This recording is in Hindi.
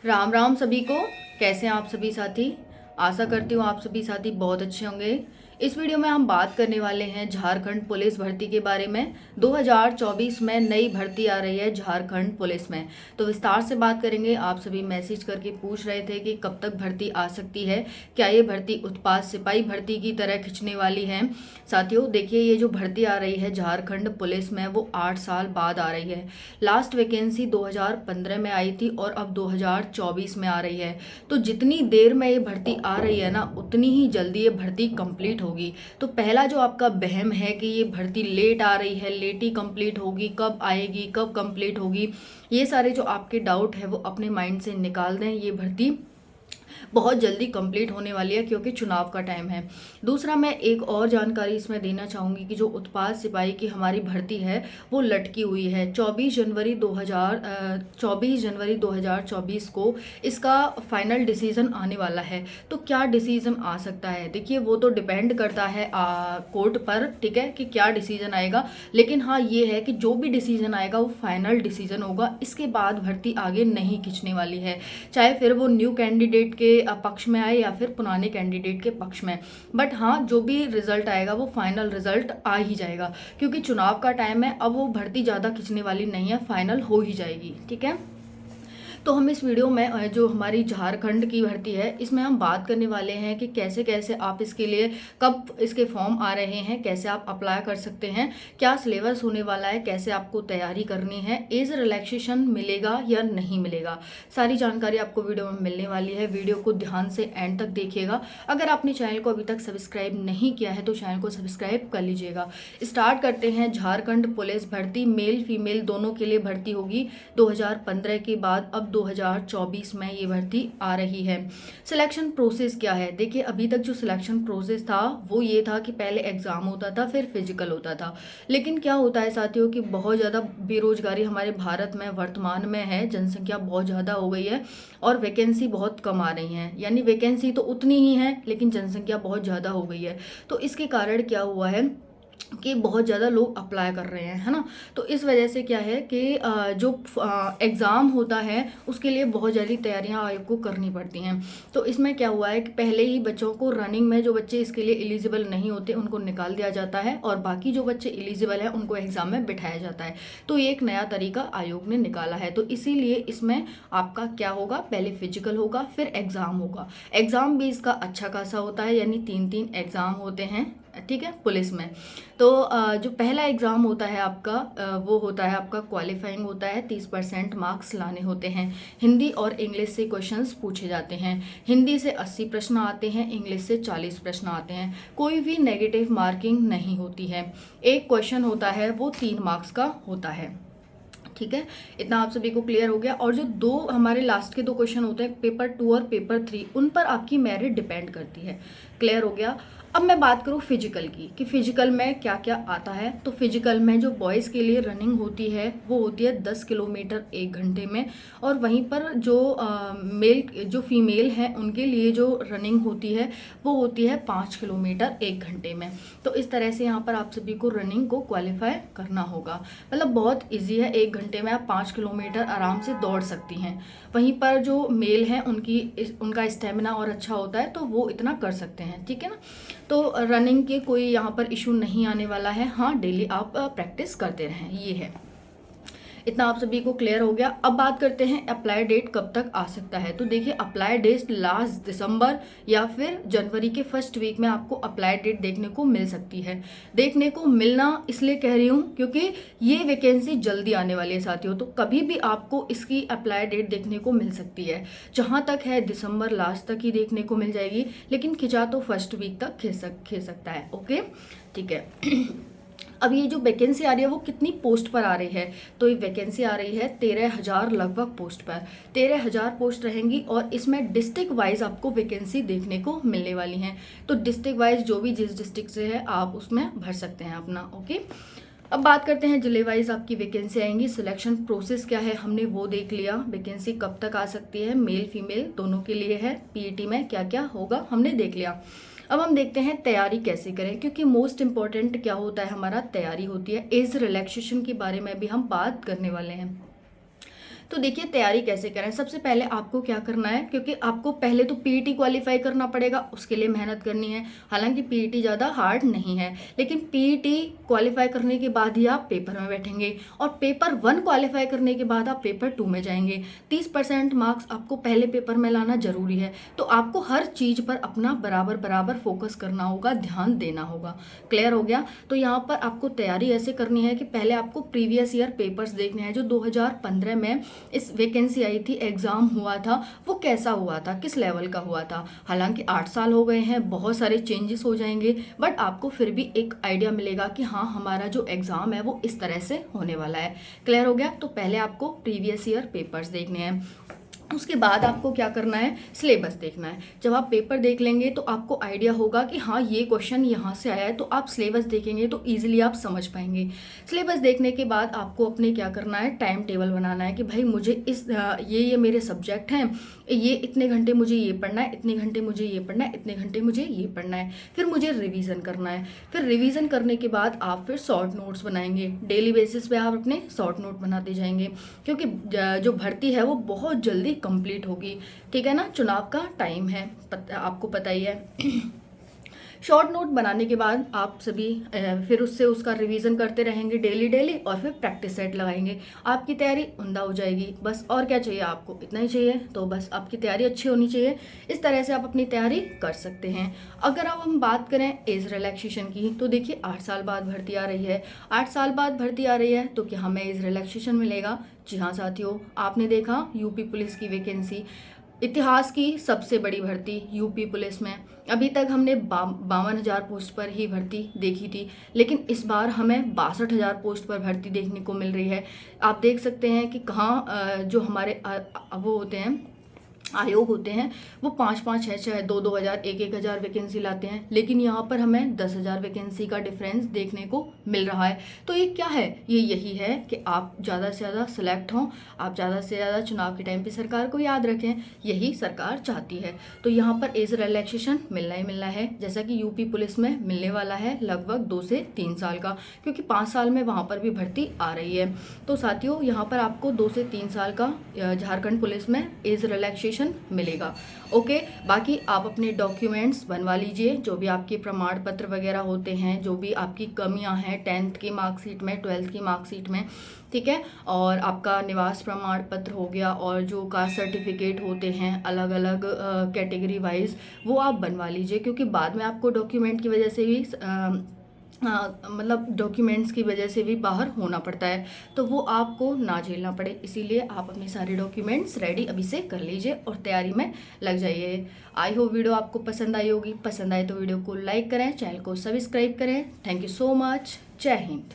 राम राम सभी को। कैसे हैं आप सभी साथी। आशा करती हूँ आप सभी साथी बहुत अच्छे होंगे। इस वीडियो में हम बात करने वाले हैं झारखंड पुलिस भर्ती के बारे में। 2024 में नई भर्ती आ रही है झारखंड पुलिस में, तो विस्तार से बात करेंगे। आप सभी मैसेज करके पूछ रहे थे कि कब तक भर्ती आ सकती है, क्या ये भर्ती उत्पाद सिपाही भर्ती की तरह खिंचने वाली है। साथियों देखिए, ये जो भर्ती आ रही है झारखंड पुलिस में वो 8 साल बाद आ रही है। लास्ट वैकेंसी 2015 में आई थी और अब 2024 में आ रही है। तो जितनी देर में ये भर्ती आ रही है ना, उतनी ही जल्दी ये भर्ती कंप्लीट होगी। तो पहला जो आपका वहम है कि ये भर्ती लेट आ रही है, लेट ही कंप्लीट होगी, कब आएगी, कब कंप्लीट होगी, ये सारे जो आपके डाउट है वो अपने माइंड से निकाल दें। ये भर्ती बहुत जल्दी कंप्लीट होने वाली है क्योंकि चुनाव का टाइम है। दूसरा, मैं एक और जानकारी इसमें देना चाहूँगी कि जो उत्पाद सिपाही की हमारी भर्ती है वो लटकी हुई है। 24 जनवरी 2024 को इसका फाइनल डिसीजन आने वाला है। तो क्या डिसीजन आ सकता है, देखिए वो तो डिपेंड करता है कोर्ट पर, ठीक है, कि क्या डिसीजन आएगा। लेकिन हाँ ये है कि जो भी डिसीजन आएगा वो फाइनल डिसीजन होगा। इसके बाद भर्ती आगे नहीं खींचने वाली है, चाहे फिर वो न्यू कैंडिडेट के पक्ष में आए या फिर पुराने कैंडिडेट के पक्ष में। बट हाँ, जो भी रिजल्ट आएगा वो फाइनल रिजल्ट आ ही जाएगा क्योंकि चुनाव का टाइम है। अब वो भर्ती ज़्यादा खिंचने वाली नहीं है, फाइनल हो ही जाएगी, ठीक है। तो हम इस वीडियो में जो हमारी झारखंड की भर्ती है इसमें हम बात करने वाले हैं कि कैसे कैसे आप इसके लिए, कब इसके फॉर्म आ रहे हैं, कैसे आप अप्लाई कर सकते हैं, क्या सिलेबस होने वाला है, कैसे आपको तैयारी करनी है, एज रिलैक्सेशन मिलेगा या नहीं मिलेगा, सारी जानकारी आपको वीडियो में मिलने वाली है। वीडियो को ध्यान से एंड तक देखिएगा। अगर आपने चैनल को अभी तक सब्सक्राइब नहीं किया है तो चैनल को सब्सक्राइब कर लीजिएगा। स्टार्ट करते हैं। झारखंड पुलिस भर्ती मेल फीमेल दोनों के लिए भर्ती होगी 2015 के बाद। अब 2024 में ये भर्ती आ रही है। सिलेक्शन प्रोसेस क्या है, देखिए अभी तक जो सिलेक्शन प्रोसेस था वो ये था कि पहले एग्जाम होता था, फिर फिजिकल होता था। लेकिन क्या होता है साथियों कि बहुत ज़्यादा बेरोजगारी हमारे भारत में वर्तमान में है, जनसंख्या बहुत ज़्यादा हो गई है और वैकेंसी बहुत कम आ रही हैं। यानी वैकेंसी तो उतनी ही है लेकिन जनसंख्या बहुत ज़्यादा हो गई है। तो इसके कारण क्या हुआ है कि बहुत ज़्यादा लोग अप्लाई कर रहे हैं, है ना। तो इस वजह से क्या है कि जो एग्ज़ाम होता है उसके लिए बहुत ज़्यादा तैयारियां आयोग को करनी पड़ती हैं। तो इसमें क्या हुआ है कि पहले ही बच्चों को रनिंग में, जो बच्चे इसके लिए एलिजिबल नहीं होते उनको निकाल दिया जाता है और बाकी जो बच्चे एलिजिबल हैं उनको एग्ज़ाम में बिठाया जाता है। तो ये एक नया तरीका आयोग ने निकाला है। तो इसीलिए इसमें आपका क्या होगा, पहले फिजिकल होगा फिर एग्ज़ाम होगा। एग्ज़ाम भी इसका अच्छा खासा होता है, यानी 3 एग्ज़ाम होते हैं, ठीक है, पुलिस में। तो जो पहला एग्ज़ाम होता है आपका, वो होता है आपका क्वालिफाइंग होता है। 30% मार्क्स लाने होते हैं। हिंदी और इंग्लिश से क्वेश्चंस पूछे जाते हैं। हिंदी से 80 प्रश्न आते हैं, इंग्लिश से 40 प्रश्न आते हैं। कोई भी नेगेटिव मार्किंग नहीं होती है। एक क्वेश्चन होता है वो 3 मार्क्स का होता है, ठीक है। इतना आप सभी को क्लियर हो गया। और जो दो हमारे लास्ट के 2 क्वेश्चन होते हैं, पेपर 2 और पेपर 3, उन पर आपकी मेरिट डिपेंड करती है। क्लियर हो गया। अब मैं बात करूँ फिजिकल की कि फिजिकल में क्या क्या आता है। तो फिजिकल में जो बॉयज़ के लिए रनिंग होती है वो होती है 10 किलोमीटर 1 घंटे में, और वहीं पर जो जो फीमेल हैं उनके लिए जो रनिंग होती है वो होती है 5 किलोमीटर 1 घंटे में। तो इस तरह से यहाँ पर आप सभी को रनिंग को क्वालिफाई करना होगा। मतलब बहुत ईजी है, 1 घंटे में आप 5 किलोमीटर आराम से दौड़ सकती हैं। वहीं पर जो मेल हैं उनका स्टेमिना और अच्छा होता है तो वो इतना कर सकते हैं, ठीक है ना। तो रनिंग के कोई यहाँ पर इशू नहीं आने वाला है। हाँ, डेली आप प्रैक्टिस करते रहें, ये है। इतना आप सभी को क्लियर हो गया। अब बात करते हैं अप्लाई डेट कब तक आ सकता है। तो देखिए, अप्लाई डेट लास्ट दिसंबर या फिर जनवरी के फर्स्ट वीक में आपको अप्लाई डेट देखने को मिल सकती है। देखने को मिलना इसलिए कह रही हूँ क्योंकि ये वैकेंसी जल्दी आने वाली है साथियों। तो कभी भी आपको इसकी अप्लाई डेट देखने को मिल सकती है। जहाँ तक है दिसंबर लास्ट तक ही देखने को मिल जाएगी, लेकिन खिंचा तो फर्स्ट वीक तक खिंच सकता है। ओके, ठीक है। अब ये जो वैकेंसी आ रही है वो कितनी पोस्ट पर आ रही है। तो ये वैकेंसी आ रही है 13,000 लगभग पोस्ट पर। 13,000 पोस्ट रहेंगी और इसमें डिस्ट्रिक्ट वाइज आपको वैकेंसी देखने को मिलने वाली हैं। तो डिस्ट्रिक्ट वाइज जो भी जिस डिस्ट्रिक्ट से है आप उसमें भर सकते हैं अपना। ओके, अब बात करते हैं जिले वाइज आपकी वैकेंसी आएंगी। सिलेक्शन प्रोसेस क्या है हमने वो देख लिया। वैकेंसी कब तक आ सकती है, मेल फीमेल दोनों के लिए है। पीईटी में क्या क्या होगा हमने देख लिया। अब हम देखते हैं तैयारी कैसे करें, क्योंकि मोस्ट इंपॉर्टेंट क्या होता है हमारा, तैयारी होती है। एज रिलैक्सेशन के बारे में भी हम बात करने वाले हैं। तो देखिए तैयारी कैसे करें। सबसे पहले आपको क्या करना है, क्योंकि आपको पहले तो पीईटी क्वालिफाई करना पड़ेगा, उसके लिए मेहनत करनी है। हालांकि पीईटी ज़्यादा हार्ड नहीं है, लेकिन पीईटी क्वालिफाई करने के बाद ही आप पेपर में बैठेंगे, और पेपर 1 क्वालिफाई करने के बाद आप पेपर 2 में जाएंगे। 30% मार्क्स आपको पहले पेपर में लाना जरूरी है। तो आपको हर चीज़ पर अपना बराबर बराबर फोकस करना होगा, ध्यान देना होगा। क्लियर हो गया। तो यहाँ पर आपको तैयारी ऐसे करनी है कि पहले आपको प्रीवियस ईयर पेपर्स देखने हैं। जो 2015 में इस वैकेंसी आई थी, एग्जाम हुआ था, वो कैसा हुआ था, किस लेवल का हुआ था। हालांकि 8 साल हो गए हैं, बहुत सारे चेंजेस हो जाएंगे, बट आपको फिर भी एक आइडिया मिलेगा कि हाँ हमारा जो एग्जाम है वो इस तरह से होने वाला है। क्लियर हो गया। तो पहले आपको प्रीवियस ईयर पेपर्स देखने हैं, उसके बाद आपको क्या करना है, सिलेबस देखना है। जब आप पेपर देख लेंगे तो आपको आइडिया होगा कि हाँ ये क्वेश्चन यहाँ से आया है, तो आप सिलेबस देखेंगे तो इजीली आप समझ पाएंगे। सिलेबस देखने के बाद आपको अपने क्या करना है, टाइम टेबल बनाना है कि भाई मुझे इस ये मेरे सब्जेक्ट हैं, ये इतने घंटे मुझे ये पढ़ना है, इतने घंटे मुझे ये पढ़ना है, इतने घंटे मुझे ये पढ़ना है। फिर मुझे रिवीजन करना है। फिर रिवीजन करने के बाद आप फिर शॉर्ट नोट्स बनाएंगे। डेली बेसिस पे आप अपने शॉर्ट नोट बनाते जाएंगे, क्योंकि जो भर्ती है वो बहुत जल्दी कंप्लीट होगी। ठीक है ना, चुनाव का टाइम है, आपको पता ही है। शॉर्ट नोट बनाने के बाद आप सभी फिर उससे उसका रिवीजन करते रहेंगे डेली, और फिर प्रैक्टिस सेट लगाएंगे। आपकी तैयारी उम्दा हो जाएगी। बस और क्या चाहिए आपको, इतना ही चाहिए। तो बस आपकी तैयारी अच्छी होनी चाहिए। इस तरह से आप अपनी तैयारी कर सकते हैं। अगर अब हम बात करें एज रिलैक्सेशन की, तो देखिए 8 साल बाद भर्ती आ रही है। 8 साल बाद भर्ती आ रही है तो क्या हमें एज रिलैक्सेशन मिलेगा? जी हाँ साथियों, आपने देखा यूपी पुलिस की वैकेंसी, इतिहास की सबसे बड़ी भर्ती यूपी पुलिस में। अभी तक हमने 52,000 पोस्ट पर ही भर्ती देखी थी, लेकिन इस बार हमें 62,000 पोस्ट पर भर्ती देखने को मिल रही है। आप देख सकते हैं कि कहाँ जो हमारे वो होते हैं, आयोग होते हैं, वो 5-5, 6-6, 2-2 हज़ार, 1-1 हज़ार वैकेंसी लाते हैं, लेकिन यहाँ पर हमें 10,000 वैकेंसी का डिफरेंस देखने को मिल रहा है। तो ये क्या है? ये यही है कि आप ज़्यादा से ज़्यादा सेलेक्ट हों, आप ज़्यादा से ज़्यादा चुनाव के टाइम पे सरकार को याद रखें, यही सरकार चाहती है। तो यहाँ पर एज रिलैक्सेशन मिलना ही मिलना है, जैसा कि यूपी पुलिस में मिलने वाला है लगभग 2 से 3 साल का, क्योंकि 5 साल में वहाँ पर भी भर्ती आ रही है। तो साथियों यहाँ पर आपको 2 से 3 साल का झारखंड पुलिस में एज रिलैक्सेशन मिलेगा। ओके, बाकी आप अपने डॉक्यूमेंट्स बनवा लीजिए, जो भी आपके प्रमाण पत्र वगैरह होते हैं, जो भी आपकी कमियां हैं 10th की मार्कशीट में, 12th की मार्कशीट में, ठीक है, और आपका निवास प्रमाण पत्र हो गया, और जो कास्ट सर्टिफिकेट होते हैं अलग अलग कैटेगरी वाइज, वो आप बनवा लीजिए, क्योंकि बाद में आपको डॉक्यूमेंट की वजह से भी मतलब डॉक्यूमेंट्स की वजह से भी बाहर होना पड़ता है, तो वो आपको ना झेलना पड़े। इसीलिए आप अपने सारे डॉक्यूमेंट्स रेडी अभी से कर लीजिए और तैयारी में लग जाइए। आई होप वीडियो आपको पसंद आई होगी। पसंद आए तो वीडियो को लाइक करें, चैनल को सब्सक्राइब करें। Thank you so much. जय हिंद।